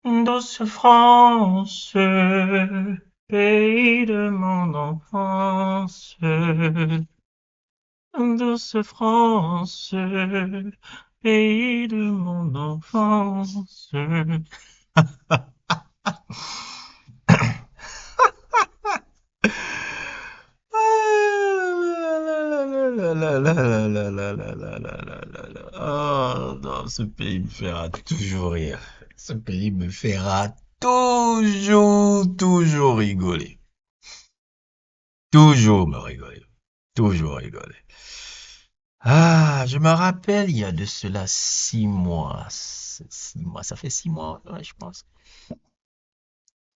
Douce France, pays de mon enfance. Douce France, pays de mon enfance. Oh non, ce pays me fera toujours rire. Ce pays me fera toujours rigoler. Toujours me rigoler. Toujours rigoler. Ah, je me rappelle, il y a de cela 6 mois. 6 mois, ça fait 6 mois, ouais, je pense.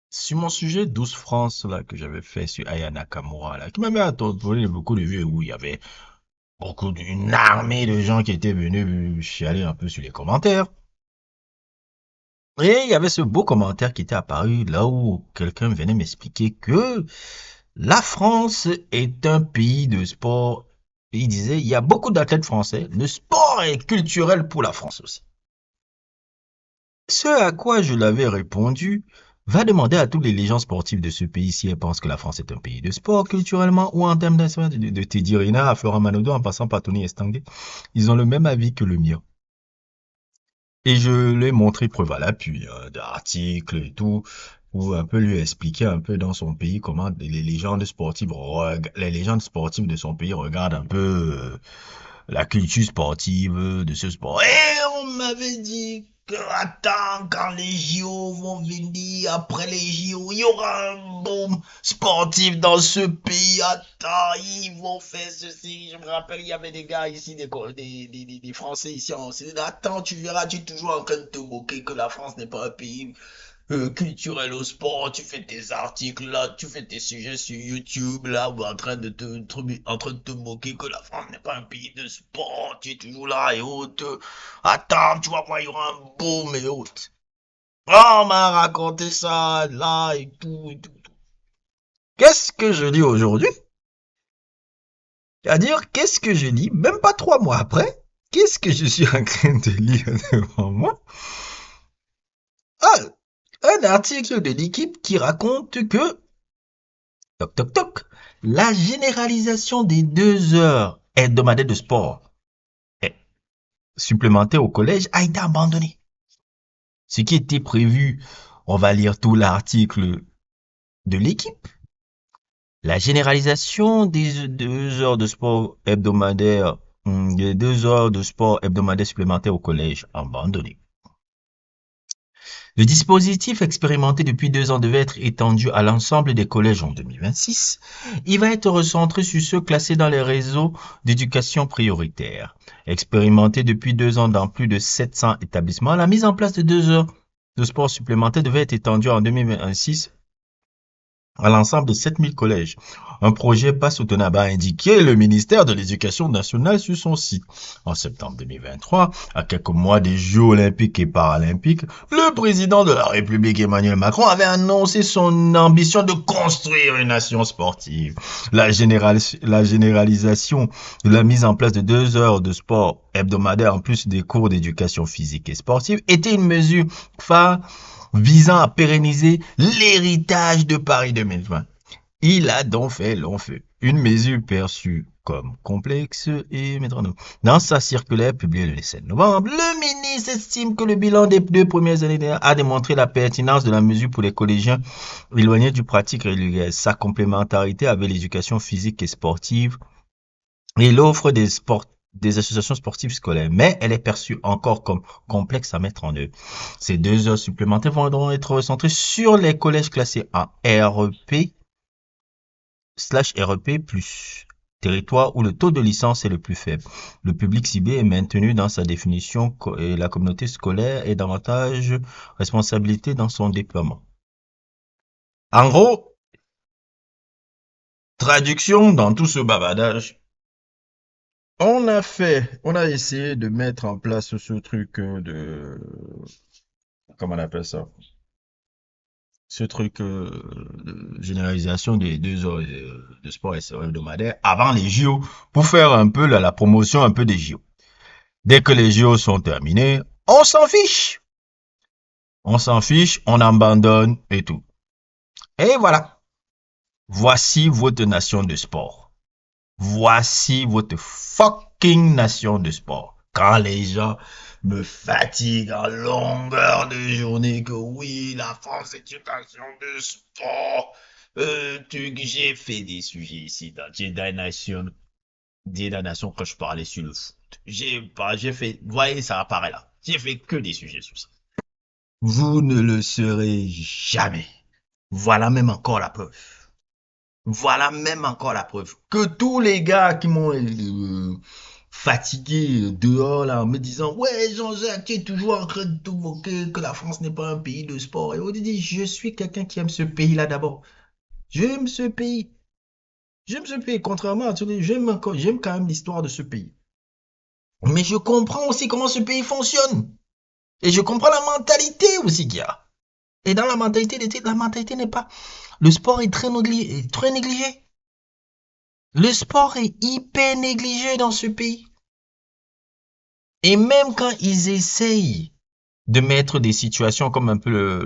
Sur mon sujet 12 France, là, que j'avais fait sur Aya Nakamura, là, qui m'avait attendu beaucoup de vues où il y avait une armée de gens qui étaient venus chialer un peu sur les commentaires. Et il y avait ce beau commentaire qui était apparu là où quelqu'un venait m'expliquer que la France est un pays de sport. Il disait, il y a beaucoup d'athlètes français. Le sport est culturel pour la France aussi. Ce à quoi je l'avais répondu, va demander à toutes les légendes sportives de ce pays si elles pensent que la France est un pays de sport culturellement ou en termes de Teddy Riner à Florent Manodou en passant par Tony Estanguet. Ils ont le même avis que le mien. Et je lui ai montré preuve à l'appui, d'articles et tout, pour un peu lui expliquer un peu dans son pays comment les légendes sportives de son pays regardent un peu la culture sportive de ce sport. Et on m'avait dit que, attends, quand les JO vont venir, après les JO, il y aura un boom sportif dans ce pays. Attends, ils vont faire ceci. Je me rappelle, il y avait des gars ici, des Français ici en Occident. Attends, tu verras, tu es toujours en train de te moquer que la France n'est pas un pays culturel au sport, tu fais tes articles là, tu fais tes sujets sur YouTube là, ou en train de te moquer que la France n'est pas un pays de sport, tu es toujours là et autres. Attends, tu vas voir, il y aura un boom et autres. Oh, on m'a raconté ça là et tout et tout. Qu'est-ce que je dis aujourd'hui? C'est-à-dire, qu'est-ce que je lis, même pas 3 mois après? Qu'est-ce que je suis en train de lire devant moi? Ah, un article de l'équipe qui raconte que toc toc toc, la généralisation des 2 heures hebdomadaires de sport supplémentaires au collège a été abandonnée. Ce qui était prévu, on va lire tout l'article de l'équipe. La généralisation des 2 heures de sport hebdomadaires, des 2 heures de sport hebdomadaires supplémentaires au collège abandonnée. Le dispositif expérimenté depuis 2 ans devait être étendu à l'ensemble des collèges en 2026. Il va être recentré sur ceux classés dans les réseaux d'éducation prioritaire. Expérimenté depuis 2 ans dans plus de 700 établissements, la mise en place de 2 heures de sport supplémentaires devait être étendue en 2026 à l'ensemble de 7000 collèges. Un projet pas soutenable a indiqué le ministère de l'Éducation nationale sur son site. En septembre 2023, à quelques mois des Jeux olympiques et paralympiques, le président de la République Emmanuel Macron avait annoncé son ambition de construire une nation sportive. La généralisation de la mise en place de 2 heures de sport hebdomadaire en plus des cours d'éducation physique et sportive était une mesure phare visant à pérenniser l'héritage de Paris 2020. Il a donc fait long feu. Une mesure perçue comme complexe et métronome. Dans sa circulaire publiée le 7 novembre, le ministre estime que le bilan des 2 premières années a démontré la pertinence de la mesure pour les collégiens éloignés du pratique régulière, sa complémentarité avec l'éducation physique et sportive et l'offre des associations sportives scolaires, mais elle est perçue encore comme complexe à mettre en œuvre. Ces 2 heures supplémentaires vont donc être recentrées sur les collèges classés en REP/REP+, territoire où le taux de licence est le plus faible. Le public ciblé est maintenu dans sa définition et la communauté scolaire est davantage responsabilité dans son déploiement. En gros, traduction dans tout ce bavardage, on a essayé de mettre en place ce truc comment on appelle ça? Ce truc de généralisation des 2 heures de sport hebdomadaire avant les JO pour faire un peu la promotion un peu des JO. Dès que les JO sont terminés, on s'en fiche. On s'en fiche, on abandonne et tout. Et voilà. Voici votre nation de sport. Voici votre fucking nation de sport. Quand les gens me fatiguent en longueur de journée que oui, la France est une nation de sport. J'ai fait des sujets ici dans Jedi Nation, Jedi Nation quand je parlais sur le foot. J'ai fait, vous voyez, ça apparaît là. J'ai fait que des sujets sur ça. Vous ne le serez jamais. Voilà même encore la preuve. Voilà même encore la preuve. Que tous les gars qui m'ont fatigué dehors là en me disant ouais Jean-Jacques tu es toujours en train de te moquer que la France n'est pas un pays de sport. Et on dit je suis quelqu'un qui aime ce pays là d'abord. J'aime ce pays. J'aime ce pays. Contrairement à tous les j'aime quand même l'histoire de ce pays. Mais je comprends aussi comment ce pays fonctionne. Et je comprends la mentalité aussi qu'il y a. Et dans la mentalité n'est pas. Le sport est très négligé. Le sport est hyper négligé dans ce pays. Et même quand ils essayent de mettre des situations comme un peu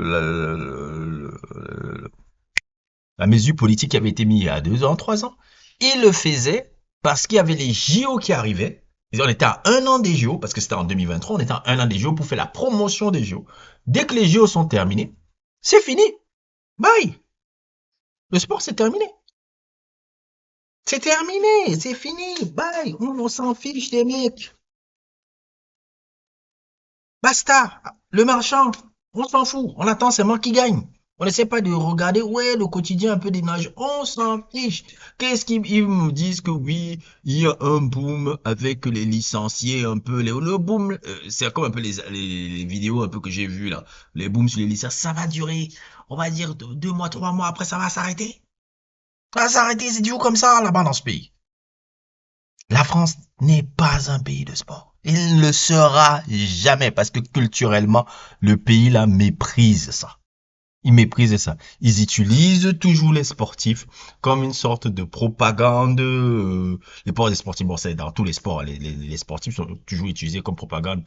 la mesure politique qui avait été mise il y a 2 ans, 3 ans, ils le faisaient parce qu'il y avait les JO qui arrivaient. On était à 1 an des JO, parce que c'était en 2023, on était à 1 an des JO pour faire la promotion des JO. Dès que les JO sont terminés, c'est fini. Bye. Le sport, c'est terminé. C'est terminé. C'est fini. Bye. On s'en fiche des mecs. Basta. Le marchand, on s'en fout. On attend seulement qu'il gagne. On n'essaie pas de regarder, ouais, le quotidien un peu des nages. On s'en fiche. Qu'est-ce qu'ils ils me disent que oui, il y a un boom avec les licenciés un peu. Le boom, c'est comme un peu les vidéos un peu que j'ai vues là. Les booms sur les licenciés, ça va durer, on va dire 2 mois, 3 mois après, ça va s'arrêter. Ça va s'arrêter, c'est toujours comme ça là-bas dans ce pays. La France n'est pas un pays de sport. Il ne le sera jamais parce que culturellement, le pays là méprise ça. Ils méprisent ça. Ils utilisent toujours les sportifs comme une sorte de propagande. Les sportifs, bon, c'est dans tous les sports. Les sportifs sont toujours utilisés comme propagande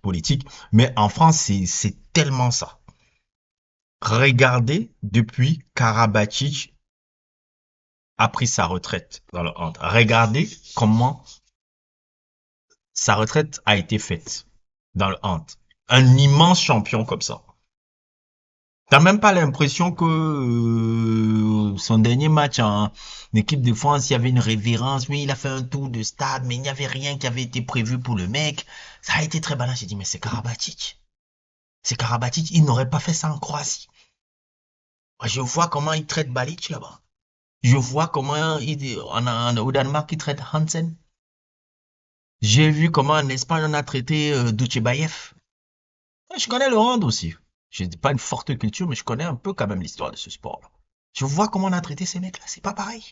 politique. Mais en France, c'est tellement ça. Regardez depuis Karabatic a pris sa retraite dans le hand. Regardez comment sa retraite a été faite dans le hand. Un immense champion comme ça. T'as même pas l'impression que son dernier match en équipe de France, il y avait une révérence. Oui, il a fait un tour de stade, mais il n'y avait rien qui avait été prévu pour le mec. Ça a été très banal. J'ai dit, mais c'est Karabatic. C'est Karabatic. Il n'aurait pas fait ça en Croatie. Je vois comment il traite Balic là-bas. Je vois comment au Danemark, il traite Hansen. J'ai vu comment en Espagne, on a traité Dutchebaev. Je connais le hand aussi. Je n'ai pas une forte culture, mais je connais un peu quand même l'histoire de ce sport-là. Je vois comment on a traité ces mecs-là, c'est pas pareil.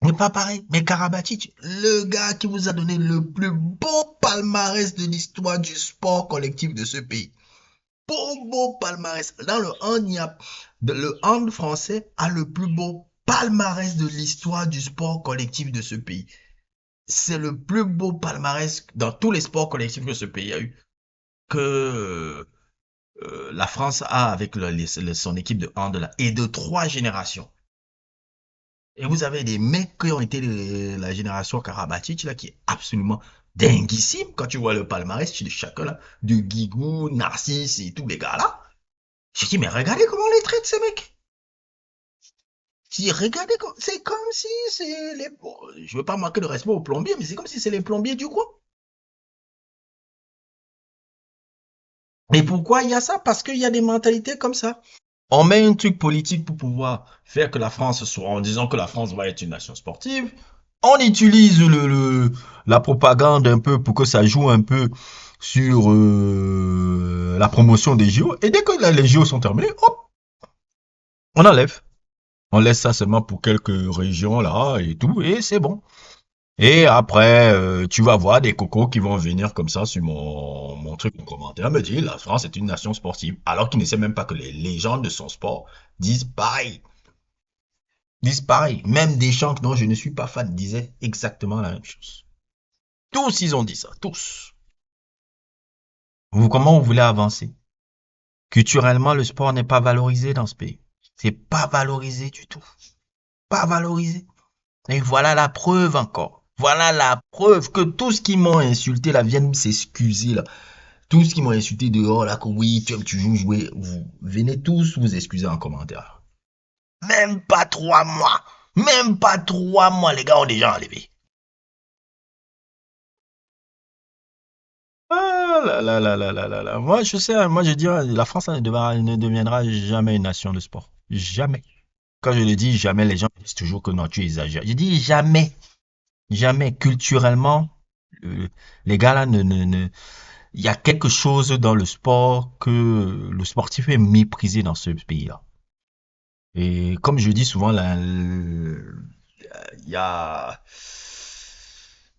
C'est pas pareil. Mais Karabatic, le gars qui vous a donné le plus beau palmarès de l'histoire du sport collectif de ce pays. Beau palmarès. Dans le hand, le hand français a le plus beau palmarès de l'histoire du sport collectif de ce pays. C'est le plus beau palmarès dans tous les sports collectifs que ce pays a eu. Que la France a avec son équipe de hand là, et de 3 générations. Et vous avez des mecs qui ont été de la génération Karabatic là, qui est absolument dinguissime quand tu vois le palmarès de chacun là, de Guigou, Narcisse et tous les gars là. Je dis, mais regardez comment on les traite ces mecs. Je dis, regardez, c'est comme si c'est les... Bon, je veux pas manquer de respect aux plombiers, mais c'est comme si c'est les plombiers du coin. Et pourquoi il y a ça? Parce qu'il y a des mentalités comme ça. On met un truc politique pour pouvoir faire que la France soit, en disant que la France va être une nation sportive. On utilise la propagande un peu pour que ça joue un peu sur la promotion des JO. Et dès que les JO sont terminés, hop, on enlève. On laisse ça seulement pour quelques régions là et tout, et c'est bon. Et après, tu vas voir des cocos qui vont venir comme ça sur mon truc, mon commentaire, me dire la France est une nation sportive, alors qu'ils ne savent même pas que les légendes de son sport disent pareil. Disent pareil. Même Deschamps, dont je ne suis pas fan, disaient exactement la même chose. Tous, ils ont dit ça, tous. Comment vous voulez avancer? Culturellement, le sport n'est pas valorisé dans ce pays. C'est pas valorisé du tout. Pas valorisé. Et voilà la preuve encore. Voilà la preuve que tous qui m'ont insulté là viennent s'excuser là. Tous qui m'ont insulté dehors là que oui, tu aimes toujours jouer. Vous venez tous vous excuser en commentaire. Même pas 3 mois. Même pas 3 mois, les gars ont déjà enlevé. Ah là là là là là là là. Moi, je sais, moi je dis, la France ne deviendra jamais une nation de sport. Jamais. Quand je le dis jamais, les gens disent toujours que non, tu exagères. Je dis jamais. Jamais. Culturellement, les gars là il y a quelque chose dans le sport que le sportif est méprisé dans ce pays-là. Et comme je dis souvent, là, il y a,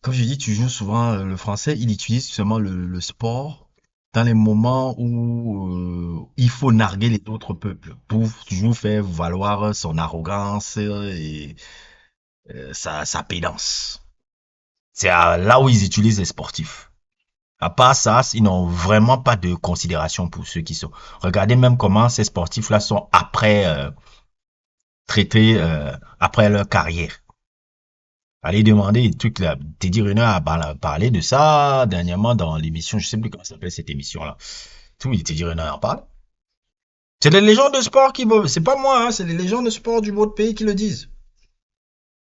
comme je dis toujours souvent, le français, il utilise seulement le sport dans les moments où il faut narguer les autres peuples pour toujours faire valoir son arrogance et sa pédance. Là où ils utilisent les sportifs. À part ça, ils n'ont vraiment pas de considération pour ceux qui sont. Regardez même comment ces sportifs-là sont après traités après leur carrière. Allez demander des trucs là. Teddy Riner a parlé de ça dernièrement dans l'émission, je sais plus comment s'appelle cette émission-là. Tout, Teddy Riner en parle. C'est les légendes de sport qui vont, c'est pas moi, hein, c'est les légendes de sport du beau pays qui le disent.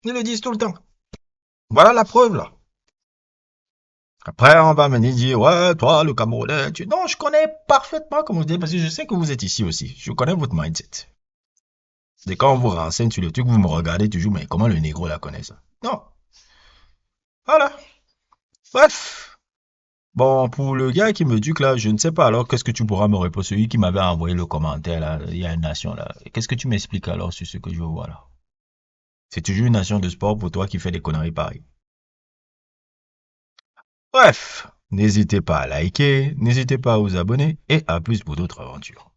Ils le disent tout le temps. Voilà la preuve là. Après, on va me dire, ouais, toi, le Camerounais, non, je connais parfaitement comment vous dites, parce que je sais que vous êtes ici aussi. Je connais votre mindset. Et quand on vous renseigne sur le truc, vous me regardez toujours, mais comment le négro la connaît ça? Non. Voilà. Bref. Bon, pour le gars qui me dit que là, je ne sais pas alors, qu'est-ce que tu pourras me répondre? Celui qui m'avait envoyé le commentaire là, il y a une nation là. Qu'est-ce que tu m'expliques alors sur ce que je vois là? C'est toujours une nation de sport pour toi qui fait des conneries pareilles. Bref. N'hésitez pas à liker, n'hésitez pas à vous abonner et à plus pour d'autres aventures.